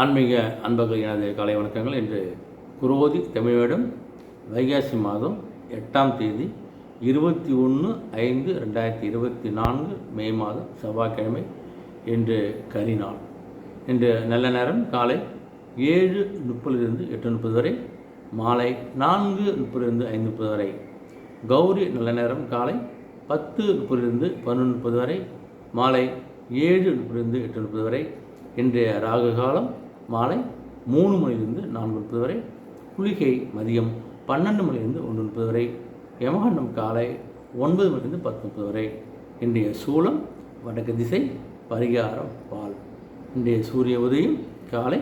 ஆன்மீக அன்பர்கள் எனது காலை வணக்கங்கள். இன்று குரோதி தமிழ் வருடம் வைகாசி மாதம் 8ஆம் தேதி 21/5/2024 மே மாதம் செவ்வாய்க்கிழமை. இன்று கரிநாள். இன்று நல்ல நேரம் காலை 7:30 8:30 வரை, மாலை 4:30 5:30 வரை. கௌரி நல்ல நேரம் காலை 10:30 11:30 வரை, மாலை 7:30 8:30 வரை. இன்றைய ராகு காலம் மாலை 3 மணிலிருந்து 4:30 வரை, குளிகை மதியம் 12 மணிலிருந்து 1:30 வரை, யமகண்டம் காலை 9 மணிலிருந்து 10:30 வரை. இன்றைய சூலம் வடக்கு திசை, பரிகாரம் பால். இன்றைய சூரிய உதயம் காலை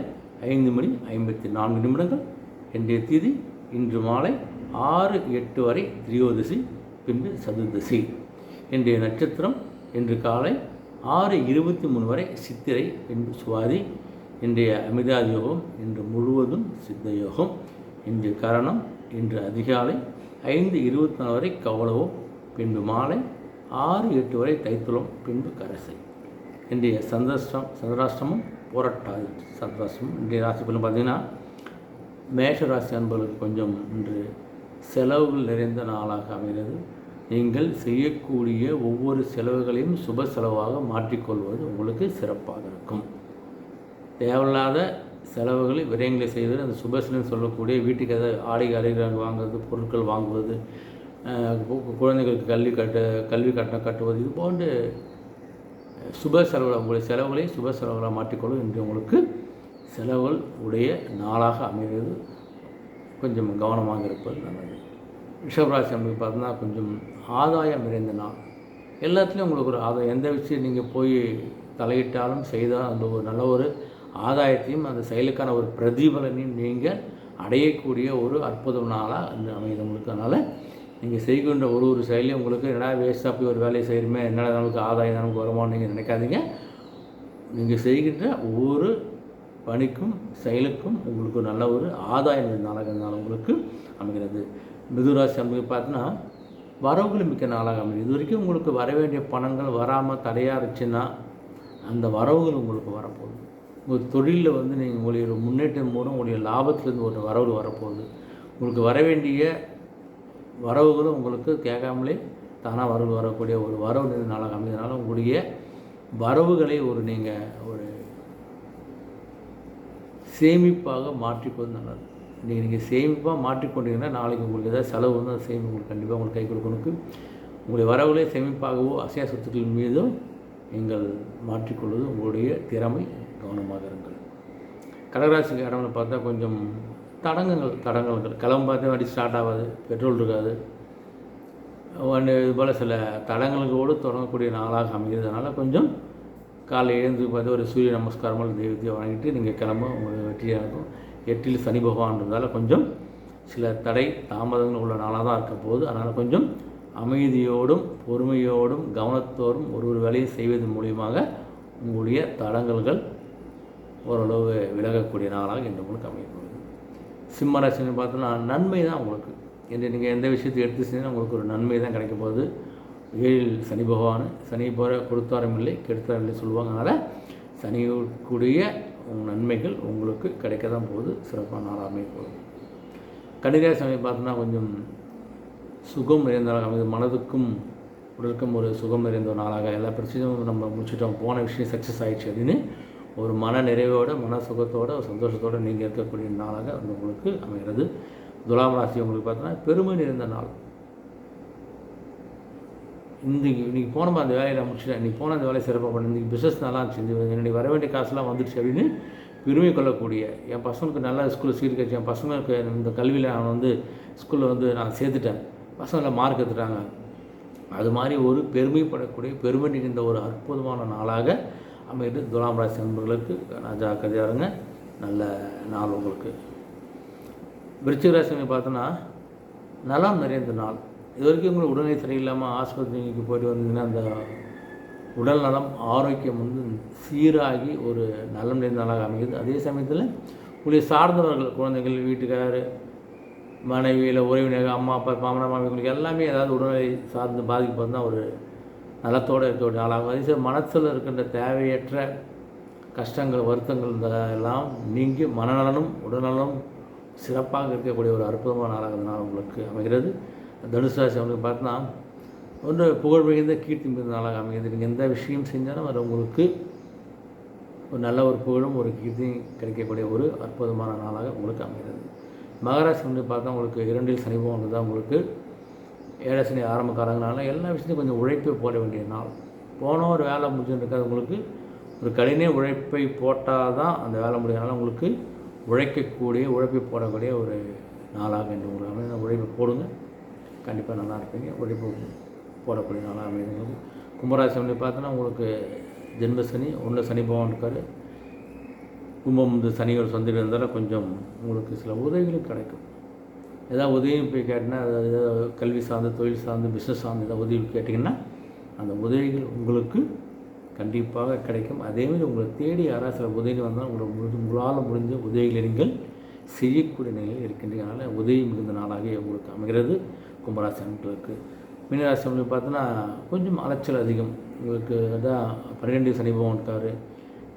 5:54. இன்றைய திதி இன்று மாலை 6:08 வரை திரியோதசி, பின்பு சதுர்தசி. இன்றைய நட்சத்திரம் இன்று காலை 6:23 வரை சித்திரை, பின்பு சுவாதி. இன்றைய அமிர்தாதி யோகம் இன்று முழுவதும் சித்த யோகம். இன்றைய கரணம் இன்று அதிகாலை 5:24 வரை கௌளவம், பின்பு மாலை 6:08 வரை தைத்துளம், பின்பு கரசை. இன்றைய சந்திராஷ்டமம் புரட்டாதி சந்திராஷ்டமம். இன்றைய ராசி பலன் பார்த்தீங்கன்னா, மேஷ ராசி அன்பர்களுக்கு கொஞ்சம் இன்று செலவுகள் நிறைந்த நாளாக அமைகிறது. நீங்கள் செய்யக்கூடிய ஒவ்வொரு செலவுகளையும் சுப செலவாக மாற்றிக்கொள்வது உங்களுக்கு சிறப்பாக இருக்கும். தேவையில்லாத செலவுகளை விரயங்களை செய்வது, அந்த சுபசிலன்னு சொல்லக்கூடிய வீட்டுக்கு ஏதாவது ஆடை அறைகள் வாங்குவது, பொருட்கள் வாங்குவது, குழந்தைகளுக்கு கல்வி கட்டணம் கட்டுவது, இது போன்று சுப செலவுகள், உங்களுடைய செலவுகளை சுப செலவுகளாக மாற்றிக்கொள்வது இன்று உங்களுக்கு செலவுகள் உடைய நாளாக அமைகிறது. கொஞ்சம் கவனமாக இருப்பது நல்லது. ரிஷபராசி அப்படின்னு பார்த்தோன்னா கொஞ்சம் ஆதாயம் நிறைந்த நாள். எல்லாத்துலேயும் உங்களுக்கு ஒரு ஆதாயம், எந்த விஷயம் நீங்கள் போய் தலையிட்டாலும் செய்தால் அந்த ஒரு நல்ல ஒரு ஆதாயத்தையும் அந்த செயலுக்கான ஒரு பிரதிபலனையும் நீங்கள் அடையக்கூடிய ஒரு அற்புத நாளாக அந்த அமைது உங்களுக்கு. அதனால் நீங்கள் செய்கின்ற ஒரு செயலையும் உங்களுக்கு என்னடா வேஸ்ட்டாக போய் ஒரு வேலையை செய்கிறோமே, என்னடா நமக்கு ஆதாயம் நமக்கு வருமானு நீங்கள் நினைக்காதீங்க. நீங்கள் செய்கின்ற ஒவ்வொரு பணிக்கும் செயலுக்கும் உங்களுக்கு நல்ல ஒரு ஆதாயம் நாளாக உங்களுக்கு அமைகிறது. மிதுராசி அமைப்பு பார்த்தீங்கன்னா வரவுகள் மிக்க நாளாக அமைகிறது. இது வரைக்கும் உங்களுக்கு வர வேண்டிய பணங்கள் வராமல் தடையாக இருந்துச்சுன்னா அந்த வரவுகள் உங்களுக்கு வரப்போகுது. உங்கள் தொழிலில் நீங்கள் உங்களுடைய முன்னேற்றம் மூலம் உங்களுடைய லாபத்திலேருந்து ஒரு வரவு வரப்போகுது. உங்களுக்கு வர வேண்டிய வரவுகளும் உங்களுக்கு கேட்காமலே தானாக வரவு வரக்கூடிய ஒரு வரவு நாளாக அமைந்ததுனால உங்களுடைய வரவுகளை நீங்கள் ஒரு சேமிப்பாக மாற்றிக்கொள்வது நல்லது. நீங்கள் சேமிப்பாக மாற்றிக்கொண்டீங்கன்னா நாளைக்கு உங்களுக்கு ஏதாவது செலவு அந்த சேமிப்பு உங்களுக்கு கண்டிப்பாக உங்களுக்கு கை கொடுக்கணும். உங்களுடைய வரவுகளே சேமிப்பாகவோ அசையா சொத்துக்கள் மீதோ நீங்கள் மாற்றிக்கொள்வது உங்களுடைய திறமை. கவனமாக இருங்கள். கடகராசிக்கு இடம்னு பார்த்தா கொஞ்சம் தடங்கல்கள் கிளம்ப பார்த்தா வண்டி ஸ்டார்ட் ஆகாது, பெட்ரோல் இருக்காது, இது போல் சில தடங்கல்களோடு தொடங்கக்கூடிய நாளாக அமைகிறதுனால கொஞ்சம் காலை எழுந்து பார்த்து ஒரு சூரிய நமஸ்காரமாக தெய்வத்தையும் வணங்கிட்டு நீங்கள் கிளம்ப உங்களுக்கு வெற்றியாக இருக்கும். 8இல் சனி பகவான்றதால் கொஞ்சம் சில தடை தாமதங்கள் உள்ள நாளாக தான் இருக்க போகுது. அதனால் கொஞ்சம் அமைதியோடும் பொறுமையோடும் கவனத்தோடும் ஒரு வேலையை செய்வதன் மூலியமாக உங்களுடைய தடங்கல்கள் ஓரளவு விலகக்கூடிய நாளாக இன்று உங்களுக்கு அமையப்படுது. சிம்மராசின்னு பார்த்தோன்னா நன்மை தான் உங்களுக்கு. என்று நீங்கள் எந்த விஷயத்தை எடுத்து செஞ்சாலும் உங்களுக்கு ஒரு நன்மை தான் கிடைக்க போகுது. 7இல் சனி பகவான், சனி போகிற கொடுத்தாரம் இல்லை கெடுத்தாரம் இல்லை சொல்லுவாங்க. அதனால் சனியுடைய நன்மைகள் உங்களுக்கு கிடைக்க தான் போகுது. சிறப்பான நாளாக அமைய போகுது. கன்னிராசி பார்த்தோன்னா கொஞ்சம் சுகம் நிறைந்த நாளாக அமைது. மனதுக்கும் உடலுக்கும் ஒரு சுகம் நிறைந்த நாளாக, எல்லா பிரச்சனையும் நம்ம முடிச்சுட்டோம், போன விஷயம் சக்ஸஸ் ஆகிடுச்சு அப்படின்னு ஒரு மன நிறைவோடு மன சுகத்தோடு சந்தோஷத்தோடு நீங்கள் இருக்கக்கூடிய நாளாக உங்களுக்கு அமைகிறது. துலாம் ராசி உங்களுக்கு பார்த்தோன்னா பெருமை நிறைந்த நாள். இன்றைக்கி போனோம் அந்த வேலையை முடிச்சுட்டேன், இன்றைக்கி போன அந்த வேலையை சிறப்பாக பண்ணி, இன்றைக்கி பிஸ்னஸ் நல்லா இருந்துச்சு, என்னுடைய வர வேண்டிய காசுலாம் வந்துடுச்சு அப்படின்னு பெருமை கொள்ளக்கூடிய, என் பசங்களுக்கு நல்ல ஸ்கூலில் சீட் கிடச்சி, என் பசங்களுக்கு இந்த கல்வியில் அவன் ஸ்கூலில் நான் சேர்த்துட்டேன், பசங்களை மார்க் எடுத்துட்டாங்க, அது மாதிரி ஒரு பெருமைப்படக்கூடிய பெருமை நிகழ்ந்த ஒரு அற்புதமான நாளாக அமைகிறது. துலாம் ராசி நண்பர்களுக்கு நான் ஜாக்கிரதையாக இருங்க. நல்ல நாள் உங்களுக்கு. விருச்சிக ராசி பார்த்தோன்னா நலம் நிறைந்த நாள். இது வரைக்கும் உங்களுக்கு உடல்நிலை சரியில்லாமல் ஆஸ்பத்திரிக்கு போய்ட்டு வந்தீங்கன்னா அந்த உடல் நலம் ஆரோக்கியம் சீராகி ஒரு நலம் நிறைந்த நாளாக அமைகிறது. அதே சமயத்தில் உங்களுடைய சார்ந்தவர்கள், குழந்தைகள், வீட்டுக்காரர், மனைவியில் உறவினர்கள், அம்மா அப்பா, மாமனார் மாமிகளுக்கு எல்லாமே ஏதாவது உடல்நிலை சார்ந்து பாதிப்பு வந்தால் ஒரு நலத்தோடு இருக்கக்கூடிய நாளாகும். அதே மனசில் இருக்கின்ற தேவையற்ற கஷ்டங்கள் வருத்தங்கள் எல்லாம் நீங்கி மனநலனும் உடல்நலனும் சிறப்பாக இருக்கக்கூடிய ஒரு அற்புதமான நாளாக இந்த நாள் உங்களுக்கு அமைகிறது. தனுசு ராசி அவங்களுக்கு பார்த்தோன்னா ஒன்று புகழ் மிகுந்த கீர்த்தி மிகுந்த நாளாக அமைகிறது. நீங்கள் எந்த விஷயம் செஞ்சாலும் அது உங்களுக்கு ஒரு நல்ல ஒரு புகழும் ஒரு கீர்த்தியும் கிடைக்கக்கூடிய ஒரு அற்புதமான நாளாக உங்களுக்கு அமைகிறது. மகராசி வந்து பார்த்தா உங்களுக்கு 2 சனி பகவான் தான் உங்களுக்கு 7 சனி ஆரம்ப காலங்களால எல்லா விஷயத்தையும் கொஞ்சம் உழைப்பை போட வேண்டிய நாள். போனோம் ஒரு வேலை முடிஞ்சுன்னு இருக்காது. உங்களுக்கு ஒரு கடின உழைப்பை போட்டால் தான் அந்த வேலை முடியாதனால உங்களுக்கு உழைப்பை போடக்கூடிய ஒரு நாளாக என்று உங்களுக்கு உழைப்பை போடுங்க, கண்டிப்பாக நல்லா இருப்பீங்க. உழைப்பு போடக்கூடிய நாளாக அமைகிறது. கும்பராசி வந்து பார்த்தோன்னா உங்களுக்கு ஜென்ம சனி 1 சனி பகவான் இருக்கார். கும்பம் இந்த சனிகள் சொந்த இருந்தாலும் கொஞ்சம் உங்களுக்கு சில உதவிகளும் கிடைக்கும். ஏதாவது உதவியும் போய் கேட்டிங்கன்னா அதாவது கல்வி சார்ந்து தொழில் சார்ந்து பிஸ்னஸ் சார்ந்து ஏதாவது உதவி கேட்டிங்கன்னா அந்த உதவிகள் உங்களுக்கு கண்டிப்பாக கிடைக்கும். அதேமாதிரி உங்களை தேடி யாராவது சில உதவி வந்தால் உங்களால் முடிஞ்ச உதவிகளை நீங்கள் செய்யக்கூடிய நிலையில் இருக்கின்றனால உதவி மிகுந்த நாளாக உங்களுக்கு அமைகிறது கும்பராசி அன்பர்களுக்கு. மீனராசி அன்பர்கள் பார்த்தோன்னா கொஞ்சம் அலைச்சல் அதிகம் உங்களுக்கு. அதான் 12 சனி பகவான் இருக்கார்.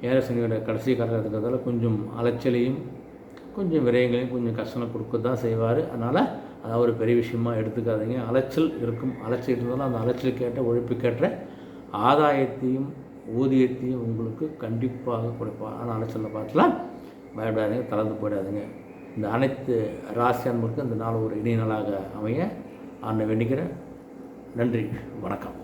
7 சனியோட கடைசி காலகட்டத்துக்கிறதால கொஞ்சம் அலைச்சலையும் கொஞ்சம் விரயங்களையும் கொஞ்சம் கஷ்டம் கொடுக்க தான் செய்வார். அதனால் அதை ஒரு பெரிய விஷயமாக எடுத்துக்காதீங்க. அலைச்சல் இருக்கும். அலைச்சல் இருந்தாலும் அந்த அலைச்சலுக்கேற்ற உழைப்புக்கேற்ற ஆதாயத்தையும் ஊதியத்தையும் உங்களுக்கு கண்டிப்பாக கொடுப்பார். ஆனால் அலைச்சலில் பார்த்துலாம் பயப்படாதீங்க, தளர்ந்து போயிடாதீங்க. இந்த அனைத்து ராசி அன்பர்களுக்கு இந்த நாள் ஒரு இனிய நாளாக அமைய ஆண்டை வேண்டிக்கிறேன். நன்றி, வணக்கம்.